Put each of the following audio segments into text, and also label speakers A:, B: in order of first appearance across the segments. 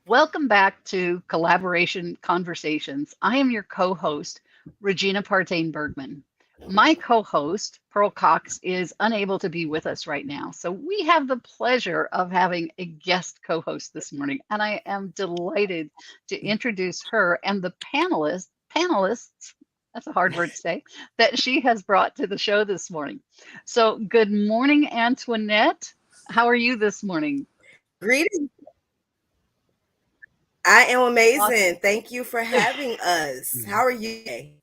A: Welcome back to Collaboration Conversations. I am your co host, Regina Partain Bergman. My co host, Pearl Cox, is unable to be with us right now. So we have the pleasure of having a guest co host this morning. And I am delighted to introduce her and the panelists, that's a hard word to say, that she has brought to the show this morning. So, good morning, Antoinette. How are you this morning?
B: Greetings. I am amazing.
A: Awesome.
B: Thank you for having us. How are you today?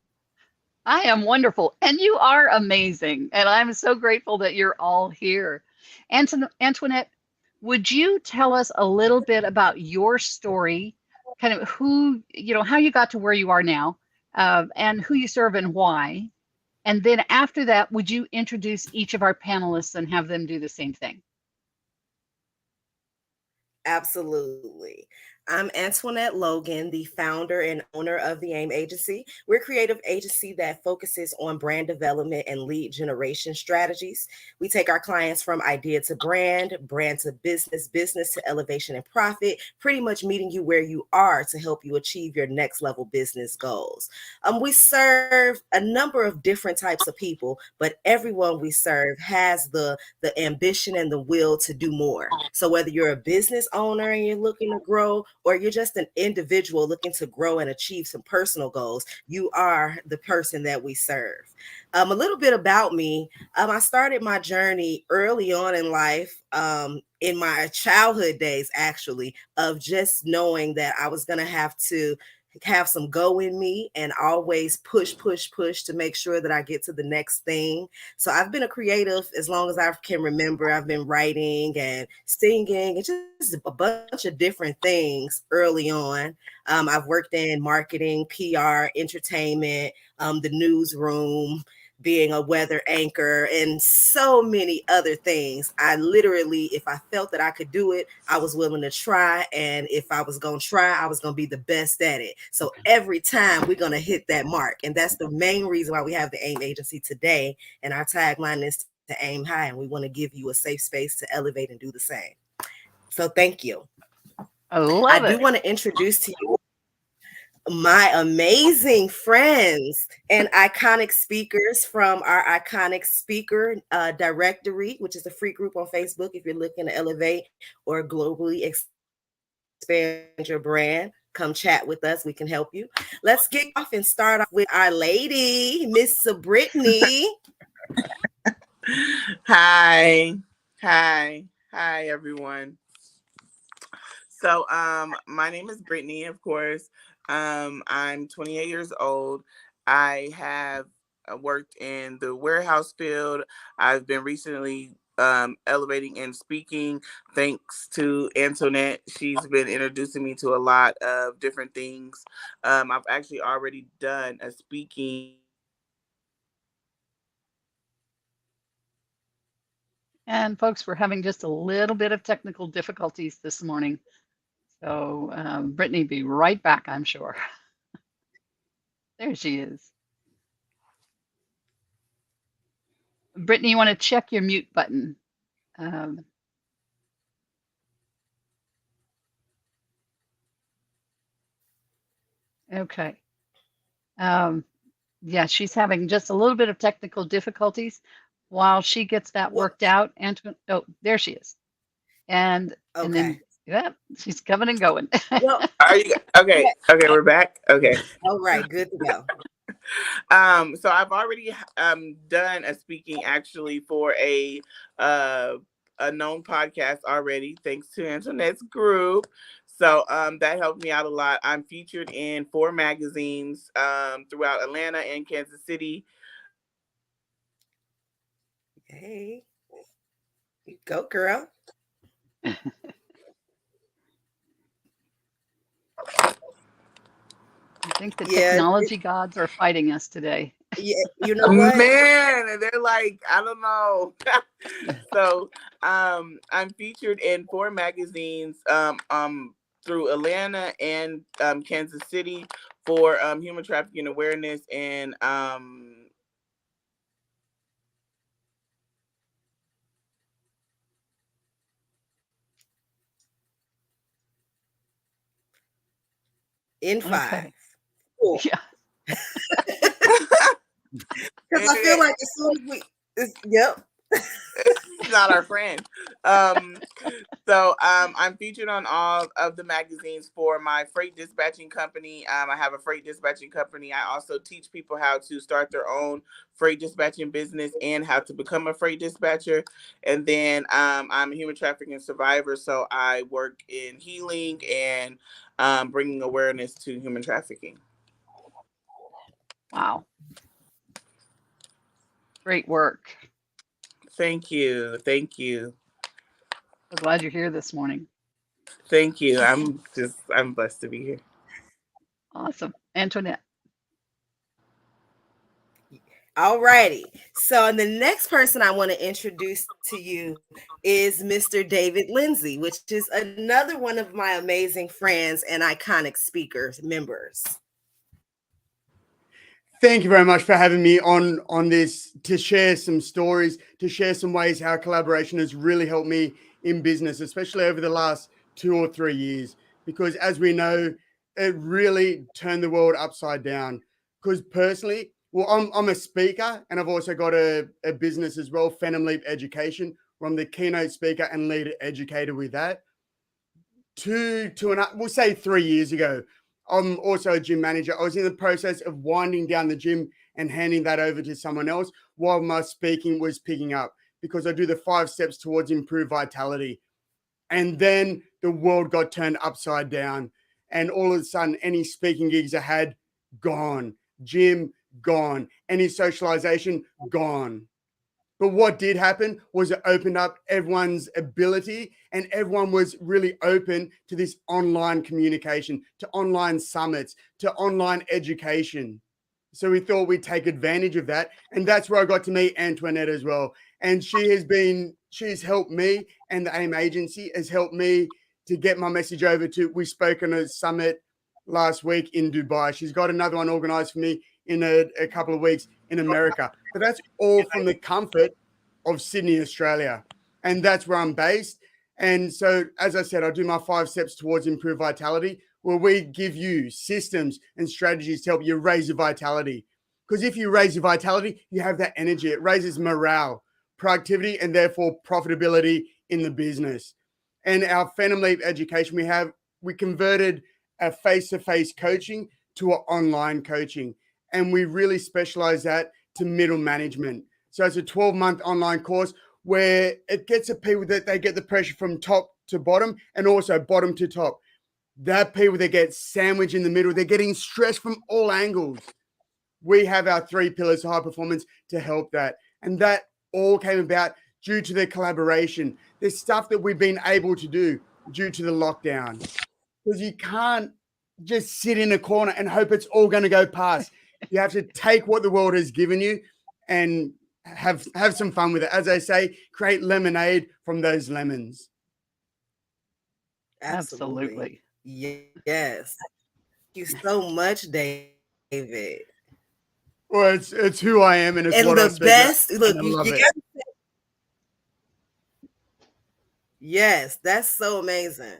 A: I am wonderful, and you are amazing. And I'm so grateful that you're all here. Antoinette, would you tell us a little bit about your story, kind of how you got to where you are now, and who you serve and why? And then after that, would you introduce each of our panelists and have them do the same thing?
B: Absolutely. I'm Antoinette Logan, the founder and owner of the AIM Agency. We're a creative agency that focuses on brand development and lead generation strategies. We take our clients from idea to brand to business, business to elevation and profit, pretty much meeting you where you are to help you achieve your next level business goals. We serve a number of different types of people, but everyone we serve has the ambition and the will to do more. So whether you're a business owner and you're looking to grow, or you're just an individual looking to grow and achieve some personal goals, you are the person that we serve. A little bit about me. I started my journey early on in life, in my childhood days, actually, of just knowing that I was going to have some go in me and always push to make sure that I get to the next thing. So I've been a creative as long as I can remember. I've been writing and singing and just a bunch of different things early on. I've worked in marketing, PR, entertainment, the newsroom, being a weather anchor, and so many other things. I literally, if I felt that I could do it, I was willing to try. And if I was going to try, I was going to be the best at it. So every time we're going to hit that mark. And that's the main reason why we have the AIM agency today. And our tagline is to aim high. And we want to give you a safe space to elevate and do the same. So thank you.
A: I
B: I
A: love
B: do
A: it.
B: want to introduce to you my amazing friends and iconic speakers from our iconic speaker directory, which is a free group on Facebook if you're looking to elevate or globally expand your brand. Come chat with us. We can help you. Let's get off and start off with our lady, Miss Brittany.
C: Hi. Hi, everyone. My name is Brittany, of course. I'm 28 years old. I have worked in the warehouse field. I've been recently elevating and speaking thanks to Antoinette. She's been introducing me to a lot of different things. I've actually already done a speaking
A: And folks, we're having just a little bit of technical difficulties this morning. So Brittany be right back, I'm sure. There she is. Brittany, you want to check your mute button. Um, okay. Um, yeah, she's having just a little bit of technical difficulties. While she gets that
B: Well,
A: worked out, Antoine, oh, there she is. And
B: okay.
A: then, yeah, she's coming and going.
B: Well,
C: Are you okay? Okay, we're back. Okay.
B: all right, good to go.
C: So I've already done a speaking actually for uh a known podcast already, thanks to Antoinette's group. So that helped me out a lot. I'm featured in 4 magazines throughout Atlanta and Kansas City.
B: Hey, you go, girl.
A: I think the
B: Yeah,
A: technology gods are fighting us today.
B: yeah. You know what?
C: Man, and they're like, I don't know. So I'm featured in 4 magazines through Atlanta and Kansas City for human trafficking awareness and
B: in five,
A: Okay.
B: 4.
A: Yeah.
B: Because I feel like as soon as yep.
C: It's not our friend. I'm featured on all of the magazines for my freight dispatching company. I have a freight dispatching company. I also teach people how to start their own freight dispatching business and how to become a freight dispatcher. And then I'm a human trafficking survivor, so I work in healing and bringing awareness to human trafficking.
A: Wow. Great work.
C: Thank you. Thank you.
A: So glad you're here this morning.
C: Thank you. I'm blessed to be here.
A: Awesome. Antoinette.
B: All righty. So the next person I want to introduce to you is Mr. David Lindsay, which is another one of my amazing friends and iconic speakers members.
D: Thank you very much for having me on this to share some stories, to share some ways how collaboration has really helped me in business, especially over the last 2 or 3 years. Because as we know, it really turned the world upside down. Because personally, well, I'm a speaker and I've also got a business as well, Phantom Leap Education, where I'm the keynote speaker and lead educator with that. We'll say 3 years ago, I'm also a gym manager. I was in the process of winding down the gym and handing that over to someone else while my speaking was picking up, because I do the 5 steps towards improved vitality. And then the world got turned upside down. And all of a sudden, any speaking gigs I had, gone. Gym, gone. Any socialization, gone. But what did happen was it opened up everyone's ability, and everyone was really open to this online communication, to online summits, to online education. So we thought we'd take advantage of that. And that's where I got to meet Antoinette as well. And she's helped me, and the AIM agency has helped me to get my message over to, we spoke on a summit last week in Dubai. She's got another one organized for me in a couple of weeks in America. But that's all from the comfort of Sydney, Australia. And that's where I'm based. And so, as I said, I do my 5 steps towards improved vitality, where we give you systems and strategies to help you raise your vitality. Because if you raise your vitality, you have that energy. It raises morale, productivity, and therefore profitability in the business. And our Phantom Leap education, we converted a face-to-face coaching to an online coaching. And we really specialize that to middle management. So it's a 12-month online course where it gets the people that they get the pressure from top to bottom and also bottom to top. That people that get sandwiched in the middle, they're getting stressed from all angles. We have our 3 pillars of high performance to help that. And that all came about due to the collaboration. There's stuff that we've been able to do due to the lockdown. Because you can't just sit in a corner and hope it's all going to go past. You have to take what the world has given you and have some fun with it. As I say, create lemonade from those lemons.
B: Absolutely. Yes. Thank you so much, David.
D: Well, it's who I am, and it's
B: and
D: what I
B: the
D: speak
B: best.
D: about,
B: Look,
D: and I love it.
B: Yes, that's so amazing.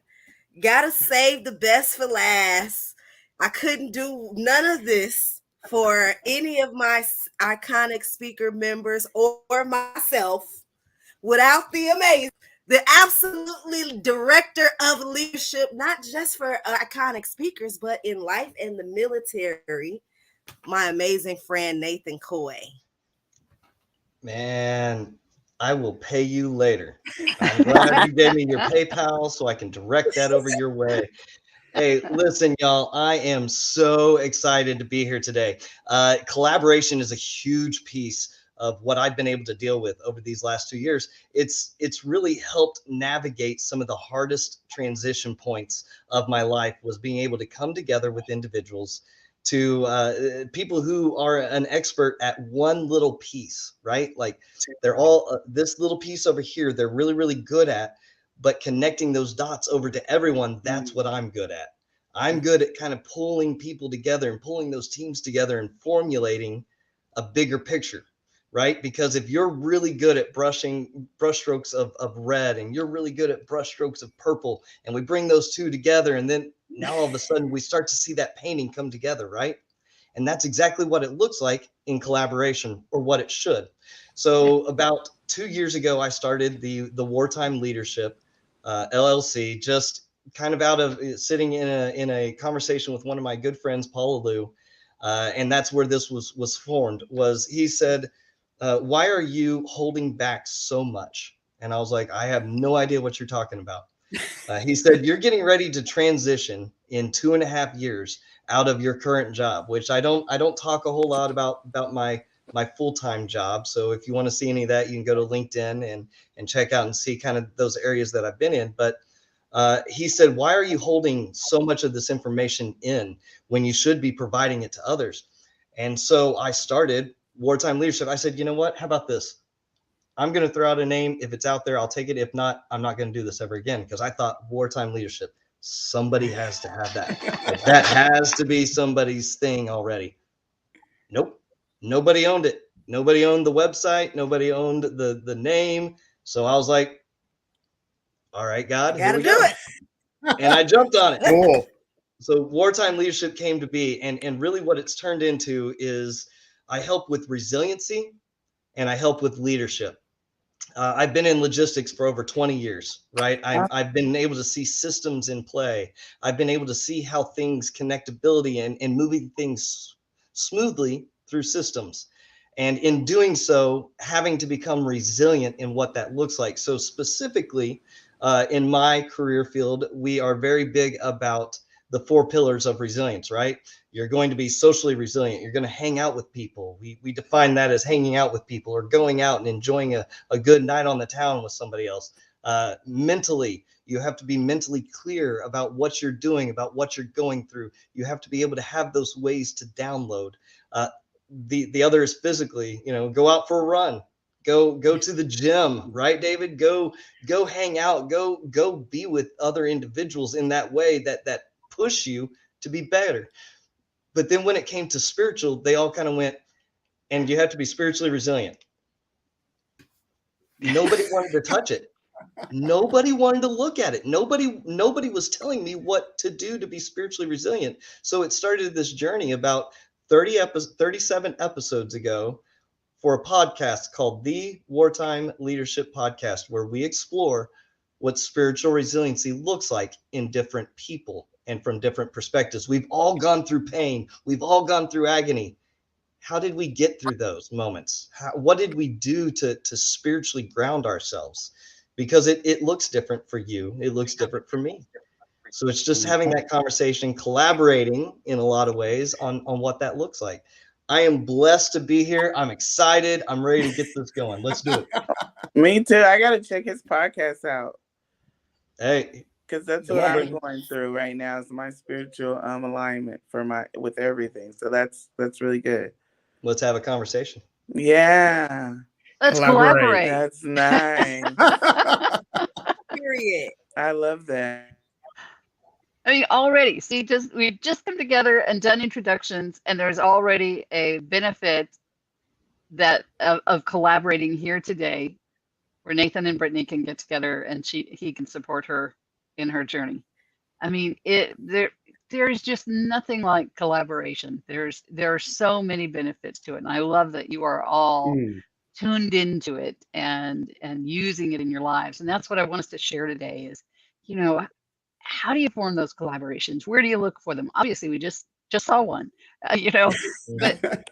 B: Gotta save the best for last. I couldn't do none of this for any of my iconic speaker members or myself without the absolutely director of leadership, not just for iconic speakers, but in life and the military, my amazing friend, Nathan Coy.
E: Man, I will pay you later. I'm glad you gave me your PayPal so I can direct that over your way. Hey, listen, y'all, I am so excited to be here today. Collaboration is a huge piece of what I've been able to deal with over these last 2 years. It's really helped navigate some of the hardest transition points of my life, was being able to come together with individuals, to people who are an expert at one little piece, right? Like they're all this little piece over here, they're really, really good at, but connecting those dots over to everyone, that's what I'm good at. I'm good at kind of pulling people together and pulling those teams together and formulating a bigger picture. right? Because if you're really good at brushstrokes of red, and you're really good at brushstrokes of purple, and we bring those two together, and then now all of a sudden we start to see that painting come together, right? And that's exactly what it looks like in collaboration, or what it should. So about 2 years ago, I started the Wartime Leadership LLC, just kind of out of sitting in a conversation with one of my good friends, Paula Lou. And that's where this was formed. Was he said, why are you holding back so much? And I was like, I have no idea what you're talking about. He said, you're getting ready to transition in 2.5 years out of your current job, which I don't talk a whole lot about my full-time job. So if you want to see any of that, you can go to LinkedIn and check out and see kind of those areas that I've been in. But he said, why are you holding so much of this information in when you should be providing it to others? And so I started Wartime Leadership. I said, you know what? How about this? I'm going to throw out a name. If it's out there, I'll take it. If not, I'm not going to do this ever again, because I thought Wartime Leadership, somebody has to have that. Like, that has to be somebody's thing already. Nope. Nobody owned it. Nobody owned the website. Nobody owned the name. So I was like, all right, God, here we go. And I jumped on it.
D: Cool.
E: So Wartime Leadership came to be, and really what it's turned into is I help with resiliency and I help with leadership. I've been in logistics for over 20 years, right? I've been able to see systems in play. I've been able to see how things connectability and moving things smoothly through systems. And in doing so, having to become resilient in what that looks like. So specifically, in my career field, we are very big about the 4 pillars of resilience, right? You're going to be socially resilient. You're going to hang out with people. We define that as hanging out with people, or going out and enjoying a good night on the town with somebody else. Mentally, you have to be mentally clear about what you're doing, about what you're going through. You have to be able to have those ways to download. The other is physically, go out for a run, go to the gym, right, David? Go hang out, go be with other individuals in that way that push you to be better. But then when it came to spiritual, they all kind of went, and you have to be spiritually resilient. Nobody wanted to touch it. Nobody wanted to look at it. Nobody was telling me what to do to be spiritually resilient. So it started this journey about 37 episodes ago for a podcast called the Wartime Leadership Podcast, where we explore what spiritual resiliency looks like in different people and from different perspectives. We've all gone through pain. We've all gone through agony. How did we get through those moments? What did we do to spiritually ground ourselves? Because it looks different for you. It looks different for me. So it's just having that conversation, collaborating in a lot of ways on what that looks like. I am blessed to be here. I'm excited. I'm ready to get this going. Let's do it.
C: Me too. I got to check his podcast out.
E: Hey,
C: because that's what I'm going through right now, is my spiritual alignment with everything. So that's really good.
E: Let's have a conversation.
C: Yeah.
A: Let's collaborate.
C: That's nice.
B: Period.
C: I love that.
A: I mean, already, see, we've just come together and done introductions, and there's already a benefit that of collaborating here today, where Nathan and Brittany can get together and he can support her in her journey. I mean, there's just nothing like collaboration. There are so many benefits to it, and I love that you are all tuned into it and using it in your lives. And that's what I want us to share today is, how do you form those collaborations? Where do you look for them? Obviously, we just saw one, but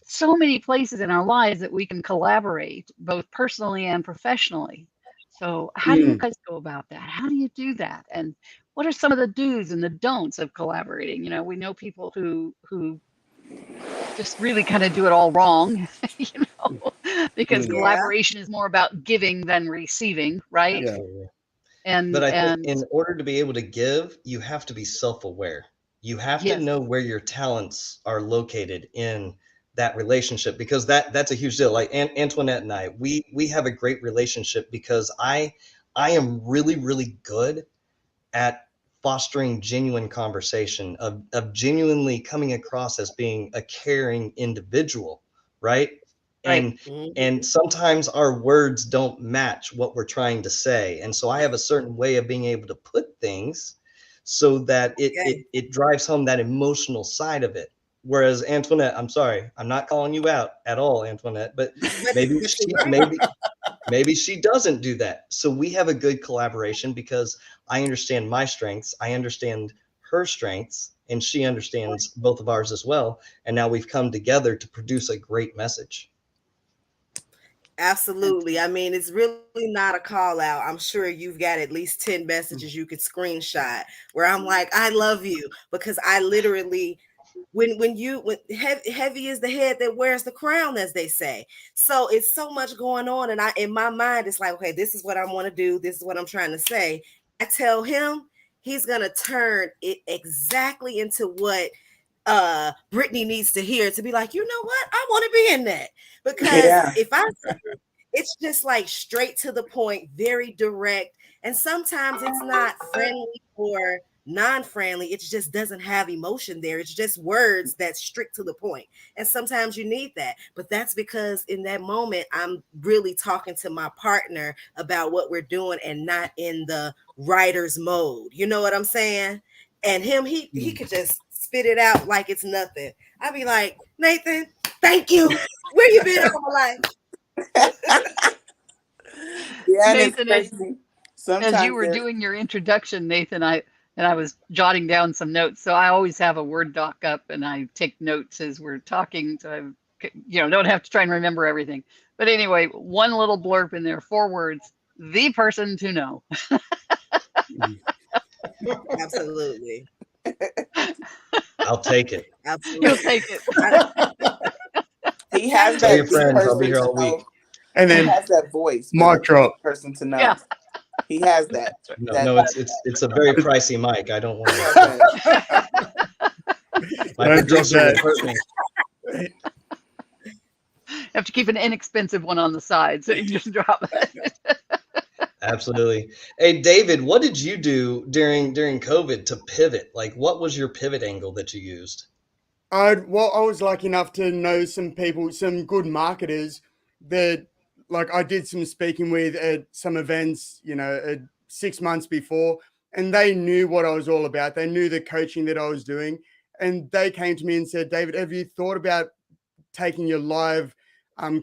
A: so many places in our lives that we can collaborate, both personally and professionally. So how do you guys go about that? How do you do that? And what are some of the do's and the don'ts of collaborating? We know people who just really kind of do it all wrong, because collaboration is more about giving than receiving, right?
E: Yeah. But I think in order to be able to give, you have to be self-aware. You have to know where your talents are located in that relationship, because that's a huge deal. Like Antoinette and I, we have a great relationship because I am really, really good at fostering genuine conversation, of genuinely coming across as being a caring individual, right?
A: Right.
E: And sometimes our words don't match what we're trying to say. And so I have a certain way of being able to put things so that it drives home that emotional side of it. Whereas Antoinette, I'm sorry, I'm not calling you out at all, Antoinette, but maybe she doesn't do that. So we have a good collaboration because I understand my strengths, I understand her strengths, and she understands both of ours as well. And now we've come together to produce a great message.
B: Absolutely. I mean, it's really not a call out. I'm sure you've got at least 10 messages you could screenshot where I'm like, I love you, because I literally, when heavy is the head that wears the crown, as they say. So it's so much going on. And in my mind, it's like, okay, this is what I want to do. This is what I'm trying to say. I tell him, he's going to turn it exactly into what Brittany needs to hear, to be like, you know what? I want to be in that. Because if I it's just like straight to the point, very direct. And sometimes it's not friendly or non-friendly. It just doesn't have emotion there. It's just words that's strict to the point. And sometimes you need that. But that's because in that moment, I'm really talking to my partner about what we're doing and not in the writer's mode. You know what I'm saying? And him, he could just spit it out like it's nothing. I'd be like, Nathan, thank you. Where you been all my life?
C: Yeah,
A: Nathan,
C: sometimes
A: as you were doing your introduction, Nathan, I was jotting down some notes. So I always have a Word doc up and I take notes as we're talking. So I, don't have to try and remember everything. But anyway, one little blurb in there, 4 words: the person to know.
B: Absolutely.
E: I'll take it.
B: Absolutely.
A: You'll take it.
C: He has
E: Tell
C: that
E: your friends I'll be here all week.
D: And
C: he
D: then
C: has that voice.
D: mic drop.
C: Person to know.
A: Yeah.
C: He has that.
E: No, it's a very pricey mic. I don't want to. My producer will hurt me.
A: Have to keep an inexpensive one on the side so you can just drop it.
E: Absolutely. Hey, David, what did you do during COVID to pivot? Like, what was your pivot angle that you used?
D: I was lucky enough to know some people, some good marketers that, like, I did some speaking with at some events, 6 months before, and they knew what I was all about. They knew the coaching that I was doing, and they came to me and said, David, have you thought about taking your live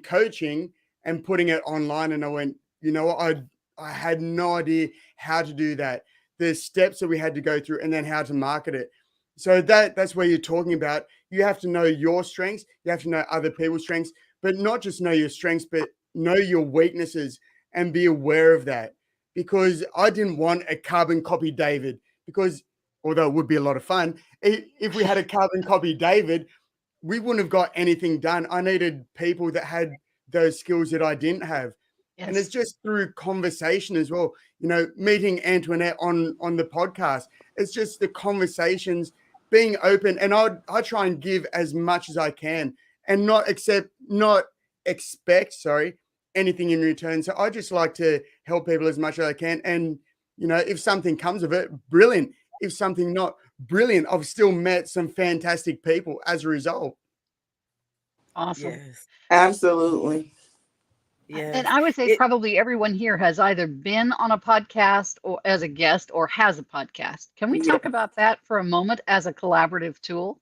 D: coaching and putting it online? And I went, you know what? I had no idea how to do that, the steps that we had to go through, and then how to market it. So that's where you're talking about. You have to know your strengths. You have to know other people's strengths, but not just know your strengths, but know your weaknesses and be aware of that. Because I didn't want a carbon copy David, because although it would be a lot of fun, if we had a carbon copy David, we wouldn't have got anything done. I needed people that had those skills that I didn't have. Yes. And it's just through conversation as well. Meeting Antoinette on the podcast, it's just the conversations, being open. And I try and give as much as I can and not expect anything in return. So I just like to help people as much as I can. And, if something comes of it, brilliant. If something not, brilliant. I've still met some fantastic people as a result.
A: Awesome.
B: Yes.
C: Absolutely.
B: Yes.
A: And I would say probably everyone here has either been on a podcast or as a guest or has a podcast. Can we talk about that for a moment as a collaborative tool?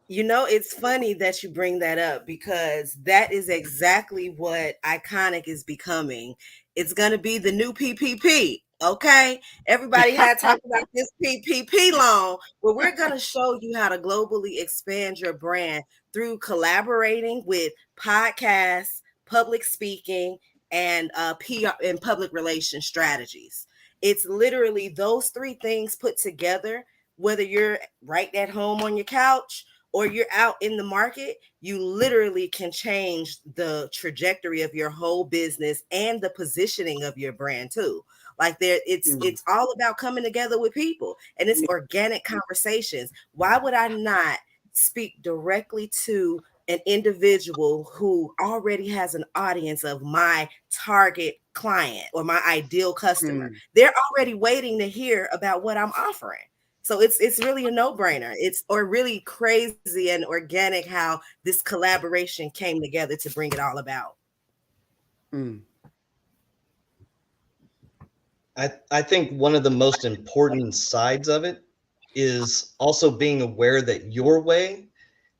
B: It's funny that you bring that up, because that is exactly what Iconic is becoming. It's going to be the new PPP. Okay. Everybody had talked about this PPP loan. Well, we're going to show you how to globally expand your brand through collaborating with podcasts, public speaking, and PR and public relations strategies. It's literally those 3 things put together. Whether you're right at home on your couch or you're out in the market, you literally can change the trajectory of your whole business and the positioning of your brand too. Like it's all about coming together with people, and it's organic conversations. Why would I not speak directly to an individual who already has an audience of my target client or my ideal customer? They're already waiting to hear about what I'm offering. So it's really a no-brainer. It's or really crazy and organic how this collaboration came together to bring it all about.
D: Mm.
E: I think one of the most important sides of it is also being aware that your way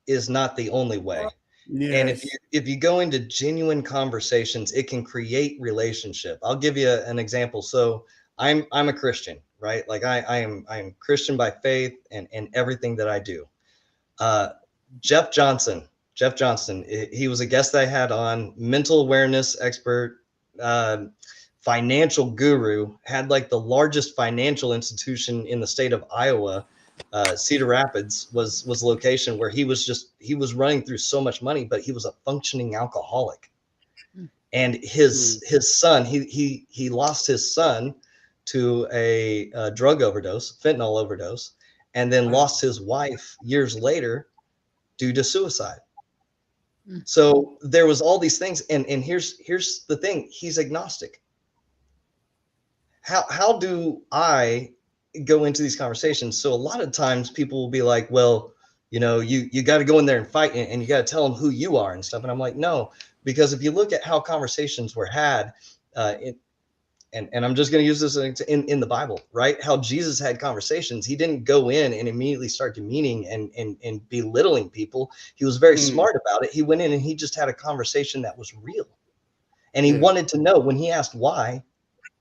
E: is not the only way. And
D: Yes.
E: if you go into genuine conversations, it can create relationship. I'll give you an example. So I'm a Christian, right? Like I'm Christian by faith and everything that I do. Uh, Jeff Johnson, he was a guest that I had on, mental awareness expert, uh, financial guru, had like the largest financial institution in the state of Iowa. Cedar Rapids was the location where he was running through so much money, but he was a functioning alcoholic. And his son, he lost his son to a drug overdose, fentanyl overdose, and then lost his wife years later due to suicide. So there was all these things, and here's the thing: he's agnostic. How do I go into these conversations? So a lot of times people will be like, well, you got to go in there and fight, and you got to tell them who you are and stuff. And I'm like, no, because if you look at how conversations were had, and I'm just going to use this in the Bible, right? How Jesus had conversations. He didn't go in and immediately start demeaning and belittling people. He was very smart about it. He went in and he just had a conversation that was real. And he wanted to know. When he asked why,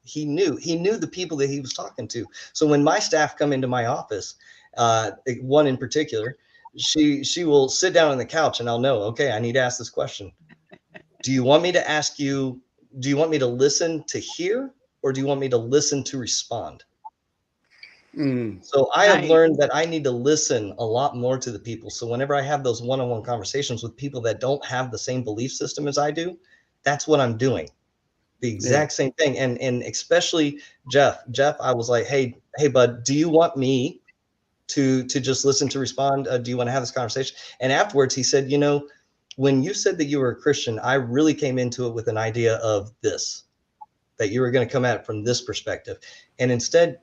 E: he knew the people that he was talking to. So when my staff come into my office, one in particular, she will sit down on the couch and I'll know, okay, I need to ask this question. Do you want me to ask you, do you want me to listen to hear, or do you want me to listen to respond? So I have learned that I need to listen a lot more to the people. So whenever I have those one-on-one conversations with people that don't have the same belief system as I do, that's what I'm doing. The exact same thing. And especially Jeff, I was like, hey, bud, do you want me to just listen to respond? Do you want to have this conversation? And afterwards he said, when you said that you were a Christian, I really came into it with an idea of this, that you were going to come at it from this perspective. And instead,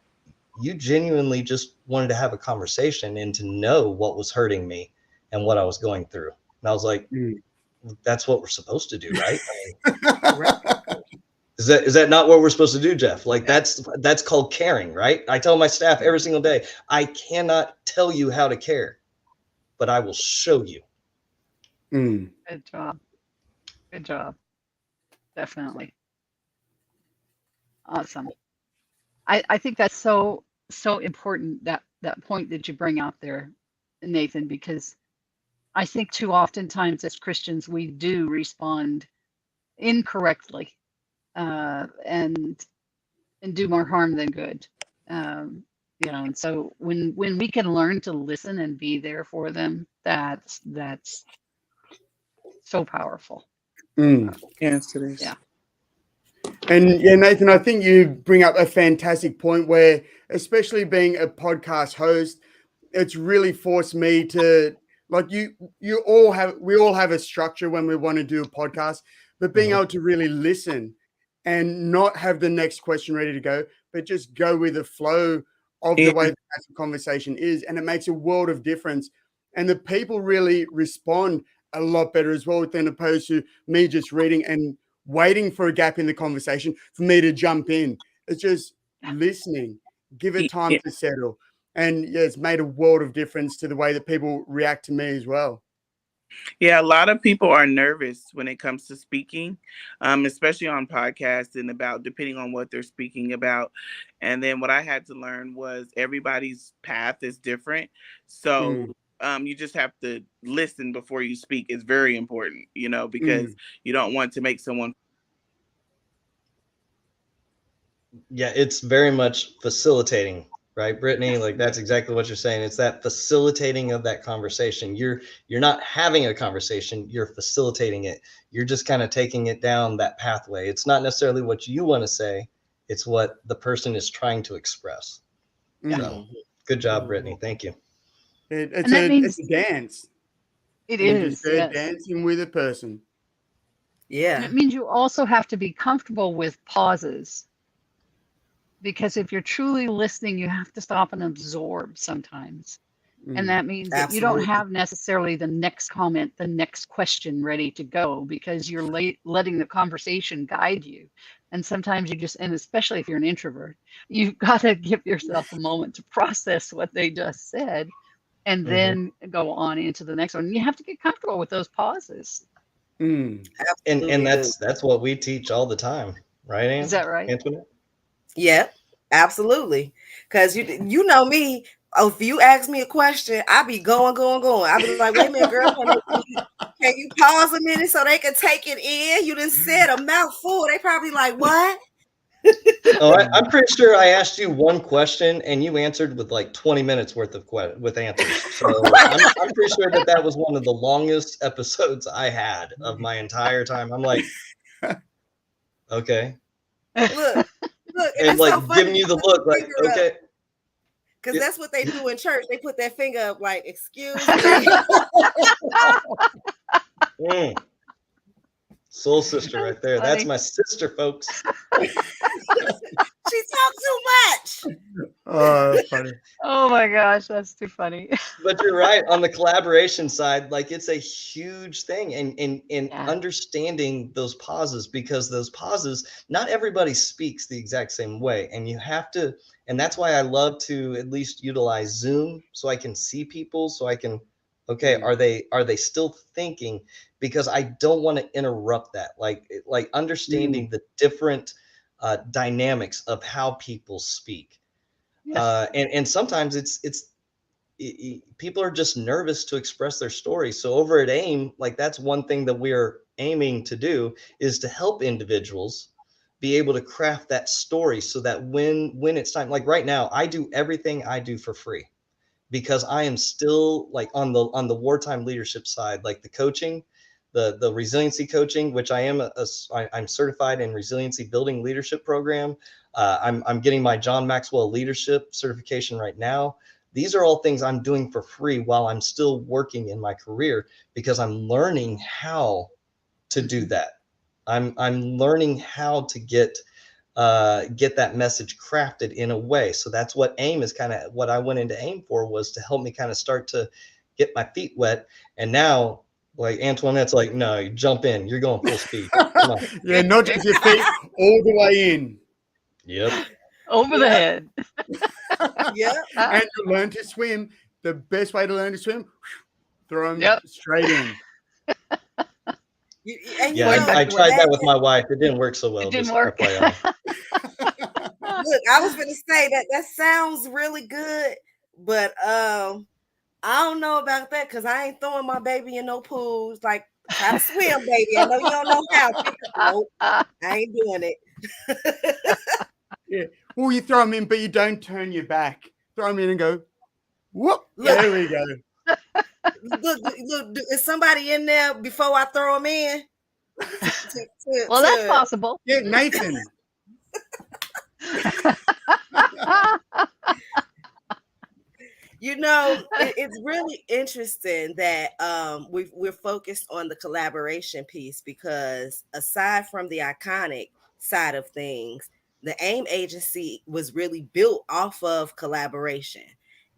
E: you genuinely just wanted to have a conversation and to know what was hurting me and what I was going through. And I was like, that's what we're supposed to do, right? Is that not what we're supposed to do, Jeff? Like that's called caring, right? I tell my staff every single day, I cannot tell you how to care, but I will show you.
A: Good job. Good job. Definitely. Awesome. I think that's so important, that point that you bring out there, Nathan, because I think too oftentimes as Christians we do respond incorrectly, and do more harm than good. And so when we can learn to listen and be there for them, that's so powerful.
C: Yes, it is.
A: Yeah.
D: And yeah, Nathan, I think you bring up a fantastic point where, especially being a podcast host, it's really forced me to, like, we all have a structure when we want to do a podcast, but being able to really listen and not have the next question ready to go, but just go with the flow of the way the conversation is. And it makes a world of difference. And the people really respond a lot better as well, than opposed to me just reading and waiting for a gap in the conversation for me to jump in. It's just listening, give it time to settle. And yeah, it's made a world of difference to the way that people react to me as well.
C: Yeah, a lot of people are nervous when it comes to speaking, especially on podcasts and about depending on what they're speaking about. And then what I had to learn was everybody's path is different. So you just have to listen before you speak. It's very important, because you don't want to make someone.
E: Yeah, it's very much facilitating, right, Brittany? Like that's exactly what you're saying. It's that facilitating of that conversation. You're not having a conversation, you're facilitating it. You're just kind of taking it down that pathway. It's not necessarily what you want to say, it's what the person is trying to express. So good job, Brittany. Thank you.
D: It's a dance.
A: It
D: You're
A: is.
D: just there dancing with a person.
B: Yeah.
A: And it means you also have to be comfortable with pauses. because if you're truly listening, you have to stop and absorb sometimes. And that means that you don't
B: Absolutely.
A: have necessarily the next comment, the next question ready to go because you're letting the conversation guide you. And sometimes you just, and especially if you're an introvert, you've got to give yourself a moment to process what they just said and then go on into the next one. You have to get comfortable with those pauses.
D: Mm.
E: And
B: Absolutely do.
E: that's what we teach all the time, right,
A: Is that right?
E: Antoinette?
B: Yeah, absolutely. Because you know me. Oh, if you ask me a question, I be going. I be like, wait a minute, girl, can you pause a minute so they can take it in? You done said a mouthful. They probably like, what?
E: Oh, I'm pretty sure I asked you one question and you answered with like 20 minutes worth of with answers. So I'm pretty sure that was one of the longest episodes I had of my entire time. I'm like, okay,
B: Look, and
E: and
B: that's so
E: like
B: funny.
E: giving you the look, like, okay.
B: Because that's what they do in church. They put that finger up like, excuse me.
E: Soul sister right there. That's my sister, folks.
B: She talks too much.
D: Oh, funny.
A: Oh my gosh, that's too funny.
E: But you're right on the collaboration side. Like it's a huge thing, and understanding those pauses, because those pauses, not everybody speaks the exact same way, and you have to. And that's why I love to at least utilize Zoom so I can see people, so I can, okay, are they still thinking? Because I don't want to interrupt that. Like understanding the different dynamics of how people speak.
A: Yes.
E: And sometimes people are just nervous to express their story. So over at AIM, like that's one thing that we're aiming to do, is to help individuals be able to craft that story so that when it's time, like right now, I do everything I do for free because I am still like on the wartime leadership side, like the coaching, the resiliency coaching, which I am I'm certified in resiliency building leadership program. I'm getting my John Maxwell leadership certification right now. These are all things I'm doing for free while I'm still working in my career, because I'm learning how to do that. I'm learning how to get that message crafted in a way. So that's what AIM is kind of what I went into AIM for, was to help me kind of start to get my feet wet. And now, like Antoinette's like, no, you jump in, you're going full speed. Come on.
D: Yeah, not just your feet, all the way in.
E: Yep.
A: Over the head.
B: Yep.
D: And to learn to swim, the best way to learn to swim, throw them straight in.
E: I tried that with my wife. It didn't work so well.
A: It didn't
E: just
A: work.
E: FYI.
B: Look, I was going to say that sounds really good, but I don't know about that, because I ain't throwing my baby in no pools. Like, try to swim, baby. I know you don't know how. Nope, I ain't doing it.
D: Yeah. Well, you throw them in, but you don't turn your back. Throw them in and go, whoop.
B: Look.
D: There we go.
B: Look, is somebody in there before I throw them in?
A: Well, that's possible.
D: Yeah, Nathan.
B: You know, it's really interesting that we're focused on the collaboration piece, because aside from the iconic side of things, the AIM agency was really built off of collaboration.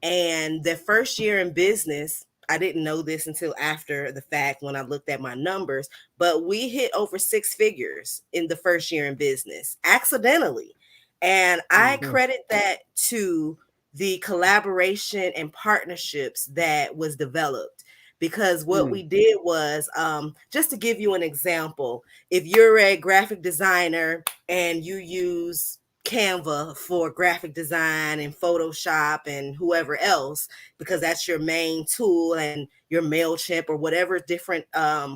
B: And the first year in business, I didn't know this until after the fact when I looked at my numbers, but we hit over 6 figures in the first year in business accidentally. And I credit that to the collaboration and partnerships that was developed, because what we did was, just to give you an example, if you're a graphic designer and you use Canva for graphic design and Photoshop and whoever else, because that's your main tool, and your MailChimp or whatever different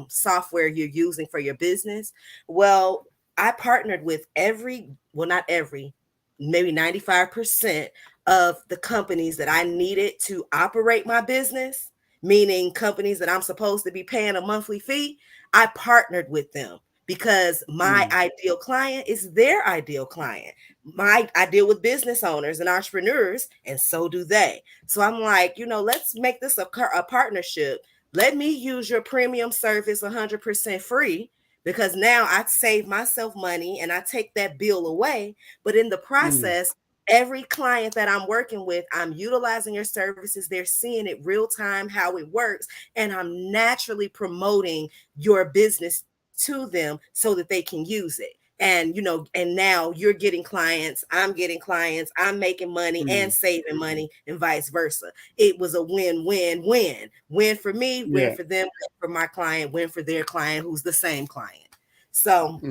B: software you're using for your business. Well, I partnered with not every, maybe 95% of the companies that I needed to operate my business, meaning companies that I'm supposed to be paying a monthly fee. I partnered with them because my ideal client is their ideal client. I deal with business owners and entrepreneurs, and so do they. So I'm like, let's make this a partnership. Let me use your premium service 100% free, because now I save myself money and I take that bill away. But in the process, every client that I'm working with, I'm utilizing your services. They're seeing it real time, how it works. And I'm naturally promoting your business to them so that they can use it. And, and now you're getting clients, I'm getting clients, I'm making money and saving money, and vice versa. It was a win-win-win. Win for me, win for them, win for my client, win for their client, who's the same client. So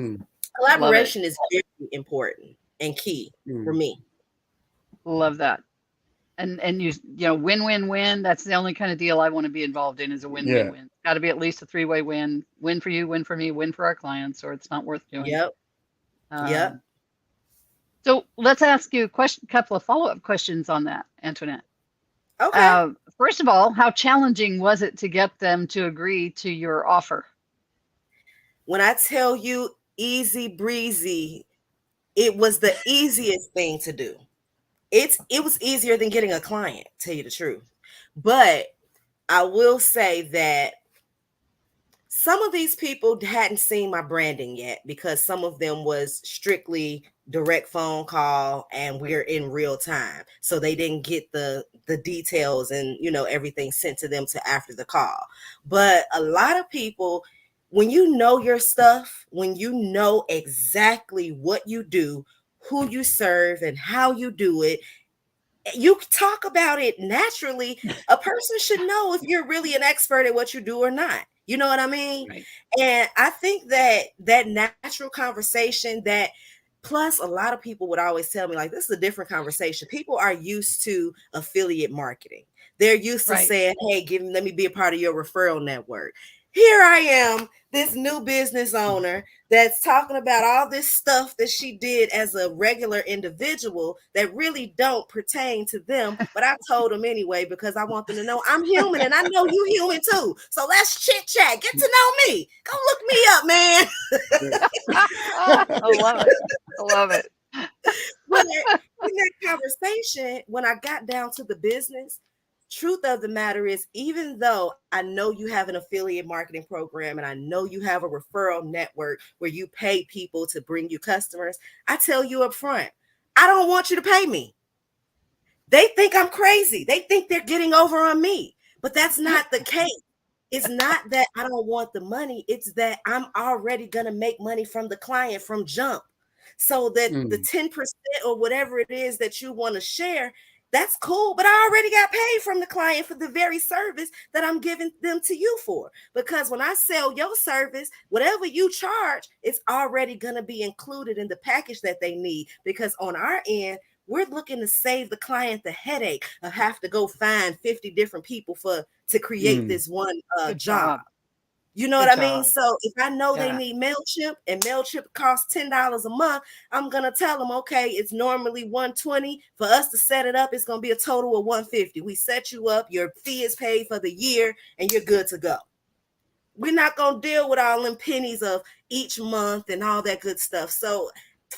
B: collaboration is very important and key for me.
A: Love that. And you win-win-win. That's the only kind of deal I want to be involved in, is a win-win-win. It's got to be at least a three-way win. Win for you, win for me, win for our clients, or it's not worth doing.
B: Yep.
A: So let's ask you a couple of follow-up questions on that, Antoinette.
B: Okay.
A: First of all, how challenging was it to get them to agree to your offer?
B: When I tell you easy breezy, it was the easiest thing to do. It was easier than getting a client, tell you the truth. But I will say that some of these people hadn't seen my branding yet, because some of them was strictly direct phone call and we're in real time. So they didn't get the details and, everything sent to them to after the call. But a lot of people, when you know your stuff, when you know exactly what you do, who you serve and how you do it, you talk about it naturally. A person should know if you're really an expert at what you do or not. You know what I mean?
A: Right.
B: And I think that natural conversation, that plus a lot of people would always tell me, like, this is a different conversation. People are used to affiliate marketing. They're used to saying, hey, let me be a part of your referral network. Here I am, this new business owner that's talking about all this stuff that she did as a regular individual that really don't pertain to them. But I told them anyway, because I want them to know I'm human and I know you human too. So let's chit chat, get to know me. Go look me up, man.
A: I love it. I love it.
B: But in that conversation, when I got down to the business, truth of the matter is, even though I know you have an affiliate marketing program and I know you have a referral network where you pay people to bring you customers, I tell you up front, I don't want you to pay me. They think I'm crazy. They think they're getting over on me, but that's not the case. It's not that I don't want the money. It's that I'm already going to make money from the client from jump. So that the 10% or whatever it is that you want to share, that's cool. But I already got paid from the client for the very service that I'm giving them to you for. Because when I sell your service, whatever you charge, it's already going to be included in the package that they need. Because on our end, we're looking to save the client the headache of have to go find 50 different people to create this one job. You know what I mean? So if I know they need MailChimp and MailChimp costs $10 a month, I'm going to tell them, okay, it's normally $120. For us to set it up, it's going to be a total of $150. We set you up, your fee is paid for the year, and you're good to go. We're not going to deal with all them pennies of each month and all that good stuff. So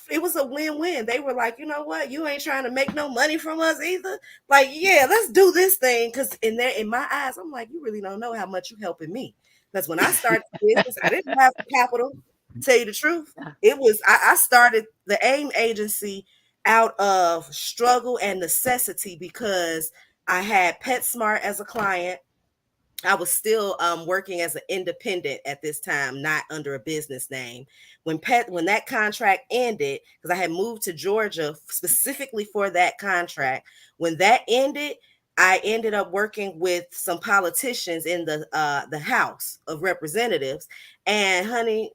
B: it was a win-win. They were like, you know what? You ain't trying to make no money from us either. Like, yeah, let's do this thing. Because in my eyes, I'm like, you really don't know how much you're helping me. Because when I started the business, I didn't have the capital. Tell you the truth, it was I started the AIM agency out of struggle and necessity, because I had PetSmart as a client. I was still working as an independent at this time, not under a business name. When that contract ended, because I had moved to Georgia specifically for that contract, when that ended, I ended up working with some politicians in the House of Representatives. And honey,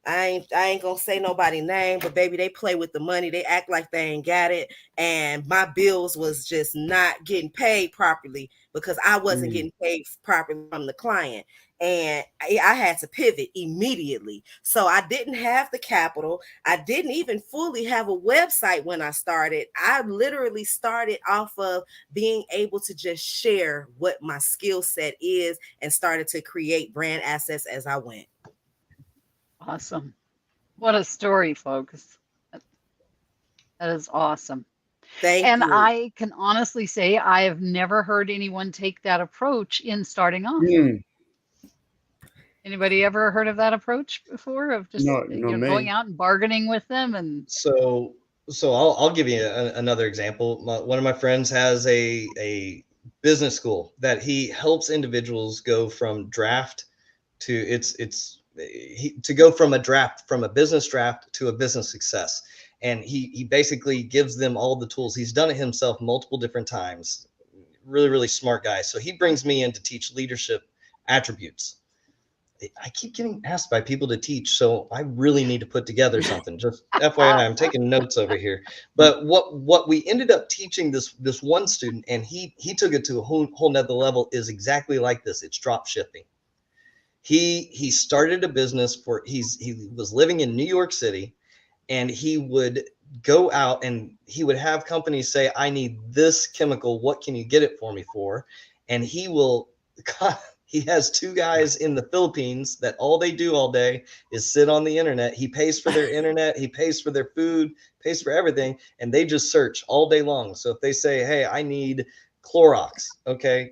B: I ain't gonna say nobody name, but baby, they play with the money. They act like they ain't got it. And my bills was just not getting paid properly because I wasn't getting paid properly from the client. And I had to pivot immediately. So I didn't have the capital. I didn't even fully have a website when I started. I literally started off of being able to just share what my skill set is and started to create brand assets as I went.
A: Awesome. What a story, folks. That is awesome.
B: Thank you.
A: I can honestly say I have never heard anyone take that approach in starting off. Anybody ever heard of that approach before, of just
D: Not
A: going
D: me.
A: out and bargaining with them? And
E: So I'll give you another example. One of my friends has a business school that he helps individuals go from draft to to go from a business draft to a business success. And he basically gives them all the tools. He's done it himself multiple different times. Really, really smart guy. So he brings me in to teach leadership attributes. I keep getting asked by people to teach, so I really need to put together something. Just FYI, I'm taking notes over here. But what we ended up teaching this one student, and he took it to a whole nother level, is exactly like this. It's drop shipping. He started a business he was living in New York City, and he would go out and he would have companies say, I need this chemical. What can you get it for me for? And he will, he has two guys in the Philippines that all they do all day is sit on the internet. He pays for their internet. He pays for their food, pays for everything. And they just search all day long. So if they say, hey, I need Clorox. Okay.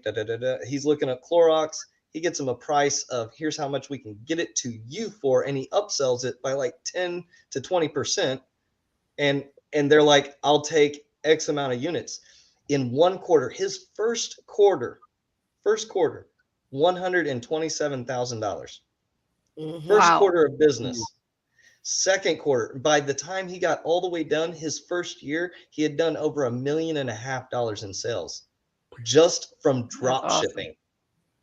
E: He's looking at Clorox. He gets them a price of here's how much we can get it to you for. And he upsells it by like 10 to 20%. And they're like, I'll take X amount of units. In one quarter, his first quarter, $127,000.
B: Mhm.
E: First
A: Wow.
E: quarter of business. Second quarter, by the time he got all the way done, his first year, he had done over $1.5 million in sales just from drop
A: awesome.
E: shipping.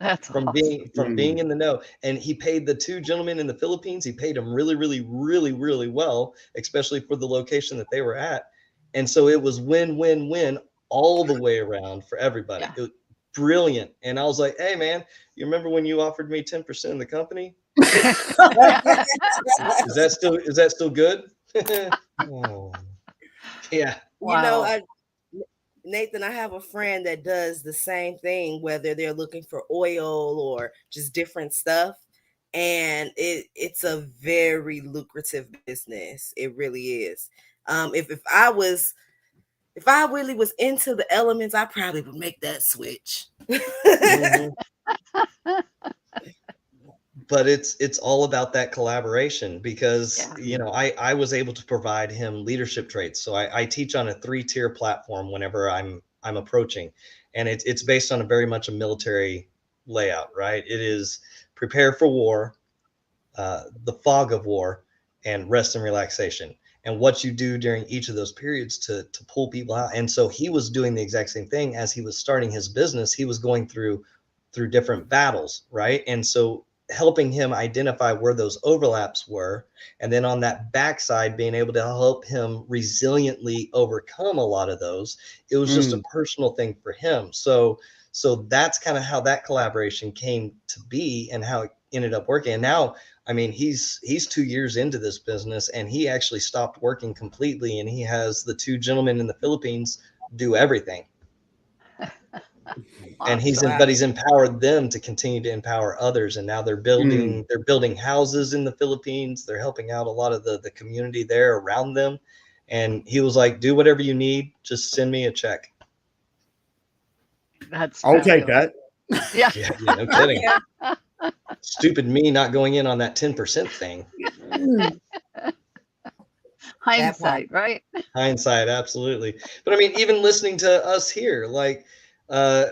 A: That's
E: From
A: awesome.
E: being in the know. And he paid the two gentlemen in the Philippines, he paid them really, really, really, really well, especially for the location that they were at. And so it was win, win, win all the way around for everybody.
A: Yeah.
E: It was brilliant. And I was like, hey man, you remember when you offered me 10% of the company? Is that still good? Oh, yeah.
B: You know,
A: Wow.
B: Nathan, I have a friend that does the same thing, whether they're looking for oil or just different stuff. And it's a very lucrative business. It really is. If I really was into the elements, I probably would make that switch.
E: Mhm. But it's all about that collaboration because
A: Yeah.
E: I was able to provide him leadership traits. So I teach on a 3-tier platform whenever I'm approaching, and it's based on a very much a military layout, right? It is prepare for war, the fog of war, and rest and relaxation, and what you do during each of those periods to pull people out. And so he was doing the exact same thing as he was starting his business. He was going through different battles, right? And so helping him identify where those overlaps were, and then on that backside being able to help him resiliently overcome a lot of those. It was just a personal thing for him. So that's kind of how that collaboration came to be and how it ended up working. And now, I mean, he's 2 years into this business, and he actually stopped working completely, and he has the two gentlemen in the Philippines do everything. And
A: Awesome.
E: he's empowered them to continue to empower others. And now they're building houses in the Philippines. They're helping out a lot of the community there around them. And he was like, do whatever you need. Just send me a check.
A: That's
D: I'll take
A: fabulous.
D: that.
A: Yeah.
E: Yeah, no kidding. Stupid me not going in on that 10% thing.
A: Hindsight, right?
E: Hindsight, absolutely. But I mean, even listening to us here, like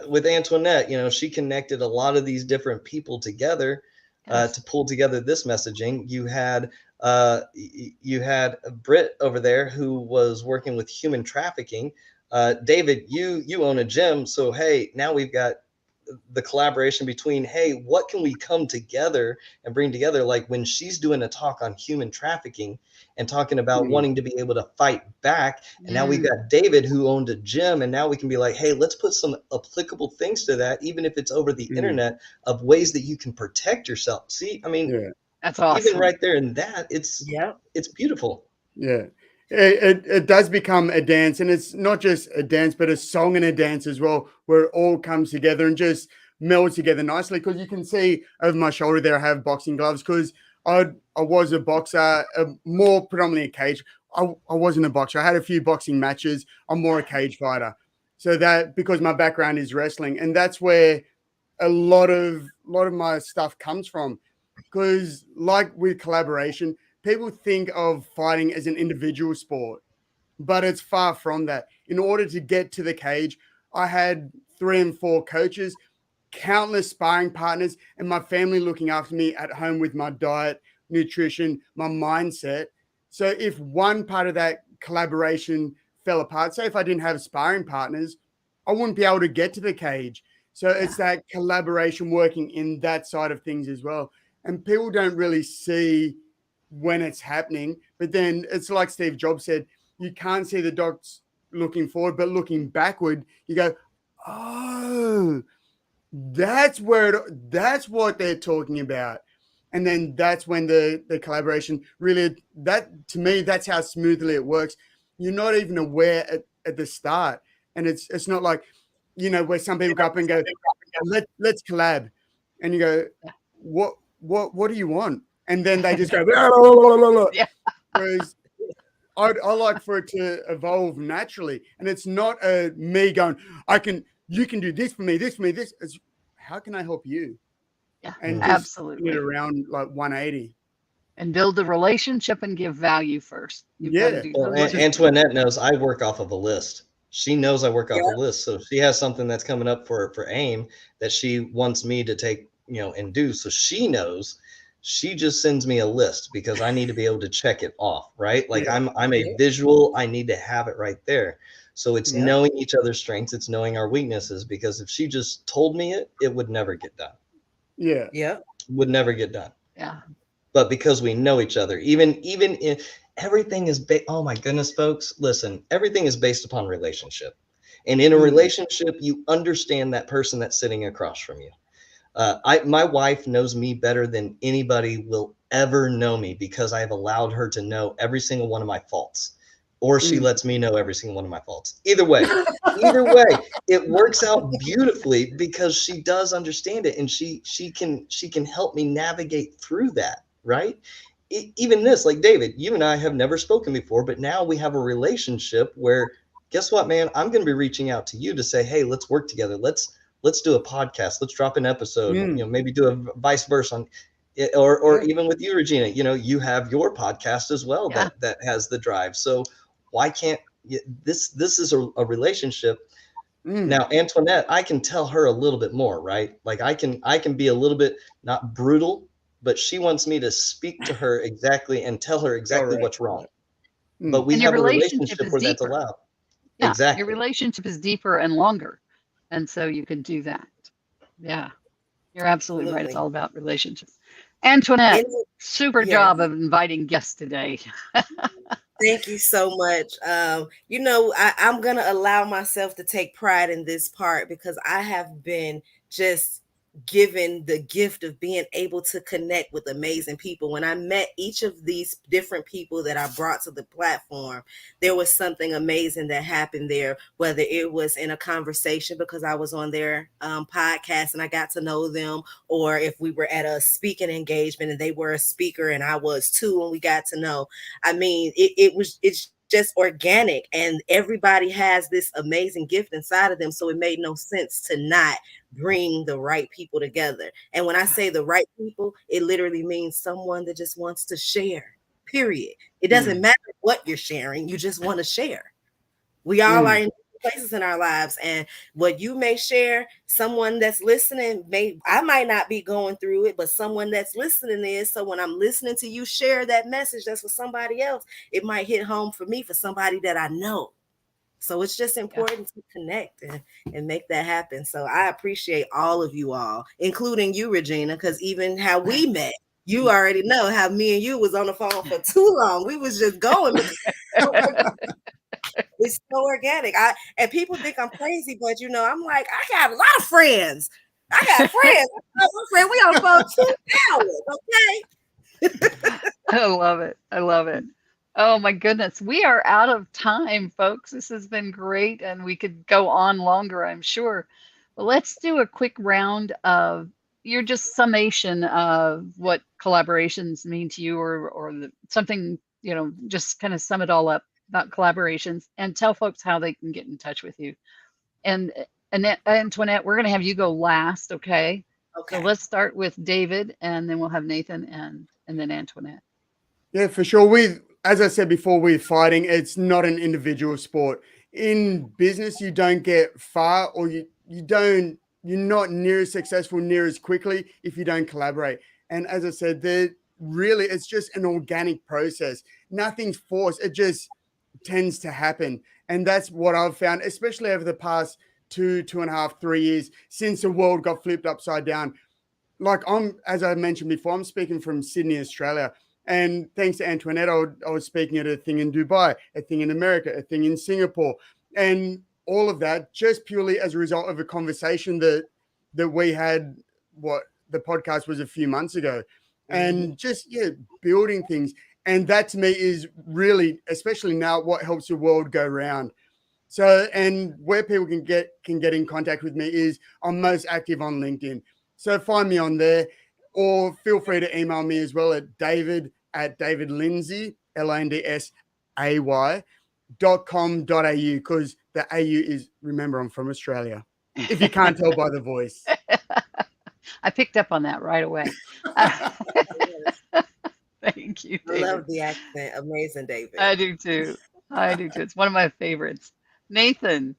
E: with Antoinette, she connected a lot of these different people together
A: Yes.
E: to pull together this messaging. You had Britt over there who was working with human trafficking. David, you own a gym, so hey, now we've got the collaboration between, hey, what can we come together and bring together? Like when she's doing a talk on human trafficking and talking about wanting to be able to fight back. And now we've got David who owned a gym, and now we can be like, hey, let's put some applicable things to that, even if it's over the internet, of ways that you can protect yourself. See, I mean,
A: that's awesome.
E: Even right there in that, it's beautiful.
D: Yeah. It does become a dance, and it's not just a dance, but a song and a dance as well, where it all comes together and just melds together nicely. Because you can see over my shoulder there, I have boxing gloves because I was a boxer, more predominantly a cage. I wasn't a boxer. I had a few boxing matches. I'm more a cage fighter. So that because my background is wrestling, and that's where a lot of my stuff comes from. Because like with collaboration, people think of fighting as an individual sport, but it's far from that. In order to get to the cage, I had 3 and 4 coaches, countless sparring partners, and my family looking after me at home with my diet, nutrition, my mindset. So if one part of that collaboration fell apart, say if I didn't have sparring partners, I wouldn't be able to get to the cage. So it's that collaboration working in that side of things as well. And people don't really see when it's happening. But then it's like Steve Jobs said, you can't see the dots looking forward, but looking backward, you go, oh, that's what they're talking about. And then that's when the collaboration really, that to me, that's how smoothly it works. You're not even aware at the start. And it's not like, where some people go up and go, let's collab. And you go, what do you want? And then they just go, blah, blah, blah, blah, blah.
A: Yeah.
D: Whereas I like for it to evolve naturally. And it's not me going, you can do this for me, this for me, this. It's how can I help you?
A: Yeah,
D: And just
A: absolutely.
D: Get around like 180.
A: And build the relationship and give value first.
E: Well, Antoinette knows I work off of a list. She knows I work off a list. So if she has something that's coming up for AIM that she wants me to take, and do. So she knows. She just sends me a list because I need to be able to check it off, right? Like I'm a visual. I need to have it right there. So it's knowing each other's strengths. It's knowing our weaknesses, because if she just told me it would never get done.
B: Yeah.
E: Would never get done.
A: Yeah.
E: But because we know each other, even in everything is oh my goodness, folks, listen, everything is based upon relationship. And in a relationship, you understand that person that's sitting across from you. My wife knows me better than anybody will ever know me, because I have allowed her to know every single one of my faults, or she lets me know every single one of my faults. Either way, it works out beautifully because she does understand it, and she can help me navigate through that. Right. Even this, like David, you and I have never spoken before, but now we have a relationship where, guess what, man, I'm going to be reaching out to you to say, hey, let's work together. Let's do a podcast. Let's drop an episode, maybe do a vice versa on it, or even with you, Regina, you have your podcast as well that has the drive. So why can't this is a relationship. Now, Antoinette, I can tell her a little bit more, right? Like I can be a little bit not brutal, but she wants me to speak to her exactly and tell her exactly what's wrong. But we have a relationship where that's allowed.
A: Yeah,
E: exactly.
A: Your relationship is deeper and longer. And so you can do that. Yeah, you're absolutely right. It's all about relationships. Antoinette, super job of inviting guests today.
B: Thank you so much. I'm going to allow myself to take pride in this part because I have been just given the gift of being able to connect with amazing people. When I met each of these different people that I brought to the platform, there was something amazing that happened there, whether it was in a conversation because I was on their podcast and I got to know them, or if we were at a speaking engagement and they were a speaker and I was too, and we got to know. I mean, it's just organic, and everybody has this amazing gift inside of them. So it made no sense to not bring the right people together. And when I say the right people, it literally means someone that just wants to share, period. It doesn't matter what you're sharing. You just want to share. We all are in places in our lives, and what you may share, someone that's listening I might not be going through it, but someone that's listening is. So when I'm listening to you share that message that's for somebody else, it might hit home for me, for somebody that I know. So it's just important to connect and make that happen. So I appreciate all of you all, including you, Regina, because even how we met, you already know how me and you was on the phone for too long. We was just going. It's so organic. And people think I'm crazy, but I'm like, I got a lot of friends. I got friends. We on the phone 2 hours, okay?
A: I love it. Oh my goodness. We are out of time, folks. This has been great, and we could go on longer, I'm sure. But let's do a quick round of your just summation of what collaborations mean to you, or something, just kind of sum it all up about collaborations, and tell folks how they can get in touch with you. And Antoinette, we're going to have you go last, okay?
B: Okay.
A: So let's start with David, and then we'll have Nathan and then Antoinette.
D: Yeah, for sure. As I said before, with fighting, it's not an individual sport. In business, you don't get far, or you're not near as successful, near as quickly if you don't collaborate. And as I said, it's just an organic process. Nothing's forced. It just tends to happen. And that's what I've found, especially over the past 2.5, 3 years since the world got flipped upside down. Like as I mentioned before, I'm speaking from Sydney, Australia. And thanks to Antoinette, I was speaking at a thing in Dubai, a thing in America, a thing in Singapore, and all of that just purely as a result of a conversation that we had. What the podcast was a few months ago, and just building things. And that to me is really, especially now, what helps the world go round. So, and where people can get in contact with me is I'm most active on LinkedIn. So find me on there, or feel free to email me as well at david@davidlindsay, LINDSAY.com.au, because the AU is, remember, I'm from Australia, if you can't tell by the voice.
A: I picked up on that right away. Thank you,
B: I
A: David.
B: love the accent. Amazing, David.
A: I do too. It's one of my favorites. Nathan.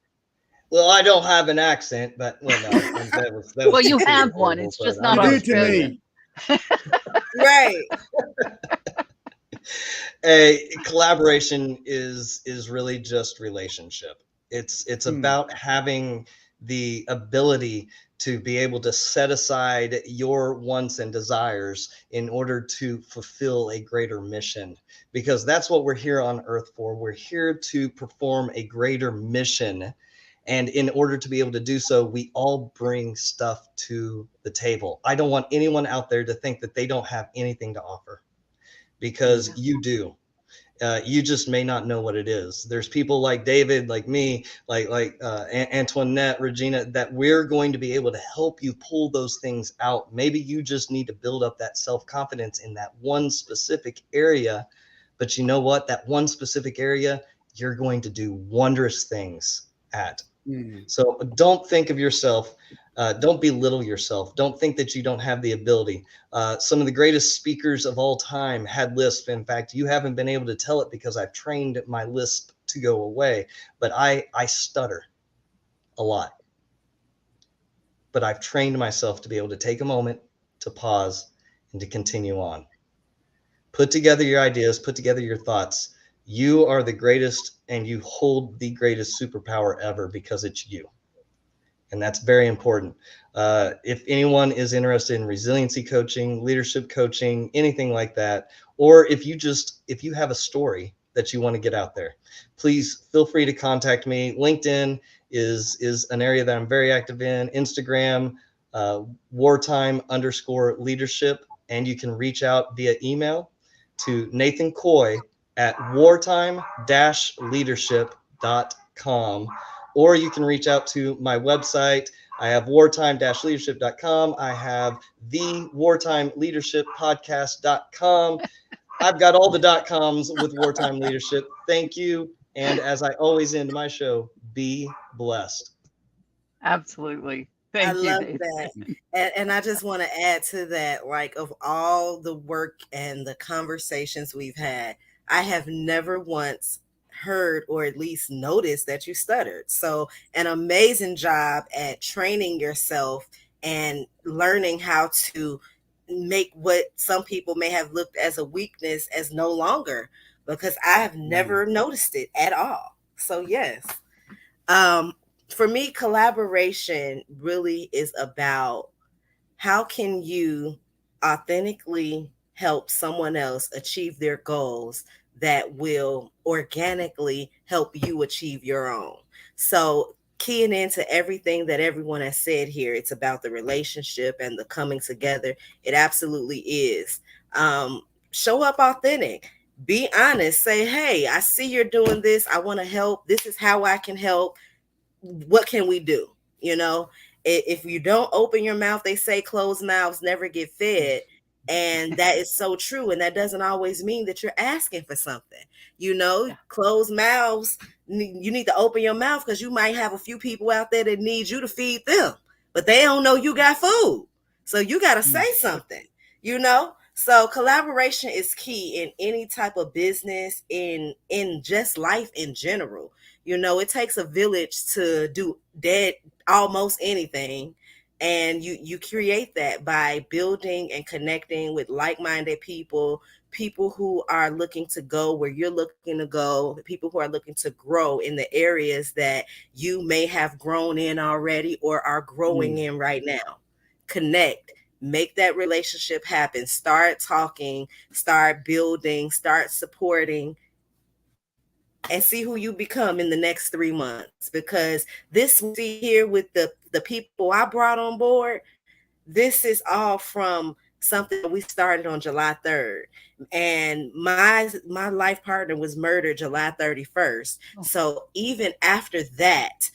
E: Well, I don't have an accent, but well, no, that was
A: Well, you
E: too
A: have one.
E: horrible,
A: It's just
E: but
A: not
E: I'm
D: You do to
A: Australian.
D: me.
B: Right.
E: A collaboration is really just relationship. It's about having the ability to be able to set aside your wants and desires in order to fulfill a greater mission, because that's what we're here on earth for. We're here to perform a greater mission. And in order to be able to do so, we all bring stuff to the table. I don't want anyone out there to think that they don't have anything to offer, because you do. You just may not know what it is. There's people like David, like me, like Antoinette, Regina, that we're going to be able to help you pull those things out. Maybe you just need to build up that self-confidence in that one specific area. But you know what? That one specific area, you're going to do wondrous things at. So don't think of yourself, don't belittle yourself. Don't think that you don't have the ability. Some of the greatest speakers of all time had lisp. In fact, you haven't been able to tell it because I've trained my lisp to go away, but I stutter a lot. But I've trained myself to be able to take a moment, to pause, and to continue on. Put together your ideas, put together your thoughts. You are the greatest, and you hold the greatest superpower ever, because it's you. And that's very important. If anyone is interested in resiliency coaching, leadership coaching, anything like that, or if you have a story that you want to get out there, please feel free to contact me. LinkedIn is an area that I'm very active in. Instagram, wartime_leadership. And you can reach out via email to Nathan Coy at wartime-leadership.com. Or you can reach out to my website. I have wartime-leadership.com. I have the wartimeleadershippodcast.com. I've got all the .coms with Wartime Leadership. Thank you. And as I always end my show, be blessed.
A: Absolutely. Thank you,
B: love
A: Nathan.
B: that. And I just want to add to that, like, of all the work and the conversations we've had, I have never once heard or at least noticed that you stuttered. So an amazing job at training yourself and learning how to make what some people may have looked as a weakness as no longer, because I have never noticed it at all. So yes. For me, collaboration really is about how can you authentically help someone else achieve their goals that will organically help you achieve your own. So keying into everything that everyone has said here, it's about the relationship and the coming together. It absolutely is. Show up authentic. Be honest. Say, hey, I see you're doing this. I want to help. This is how I can help. What can we do? You know, if you don't open your mouth, they say closed mouths never get fed. And that is so true. And that doesn't always mean that you're asking for something. You know, closed mouths, you need to open your mouth, because you might have a few people out there that need you to feed them, but they don't know you got food. So you got to say something, you know? So collaboration is key in any type of business, in just life in general. You know, it takes a village to do almost anything. And you create that by building and connecting with like-minded people, people who are looking to go where you're looking to go, people who are looking to grow in the areas that you may have grown in already or are growing in right now. Connect, make that relationship happen, start talking, start building, start supporting, and see who you become in the next 3 months. Because this we see here with the people I brought on board, this is all from something that we started on July 3rd. And my life partner was murdered July 31st. So even after that,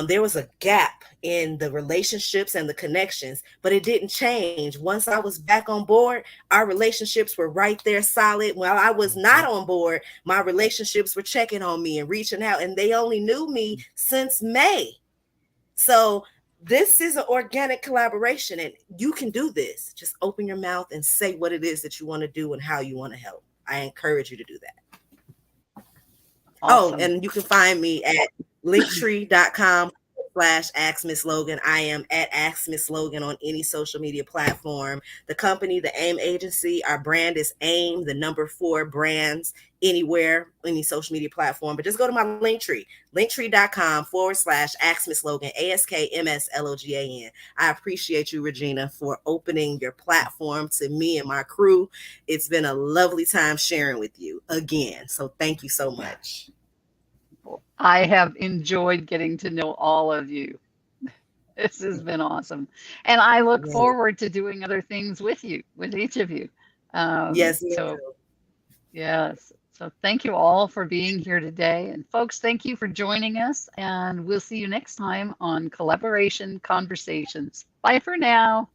B: there was a gap in the relationships and the connections, but it didn't change. Once I was back on board, our relationships were right there solid. While I was not on board, my relationships were checking on me and reaching out, and they only knew me since May. So this is an organic collaboration, and you can do this. Just open your mouth and say what it is that you want to do and how you want to help. I encourage you to do that.
A: Awesome.
B: Oh, and you can find me at linktree.com/Ask Miss Logan. I am at Ask Miss Logan on any social media platform. The company, the AIM agency, our brand is AIM, the number 4 brands, anywhere, any social media platform. But just go to my Linktree, linktree.com/Ask Miss Logan, AskMsLogan. I appreciate you, Regina, for opening your platform to me and my crew. It's been a lovely time sharing with you again. So thank you so much.
A: I have enjoyed getting to know all of you. This has been awesome. And I look forward to doing other things with you, with each of you.
B: Yes,
A: so, yes. So thank you all for being here today. And folks, thank you for joining us. And we'll see you next time on Collaboration Conversations. Bye for now.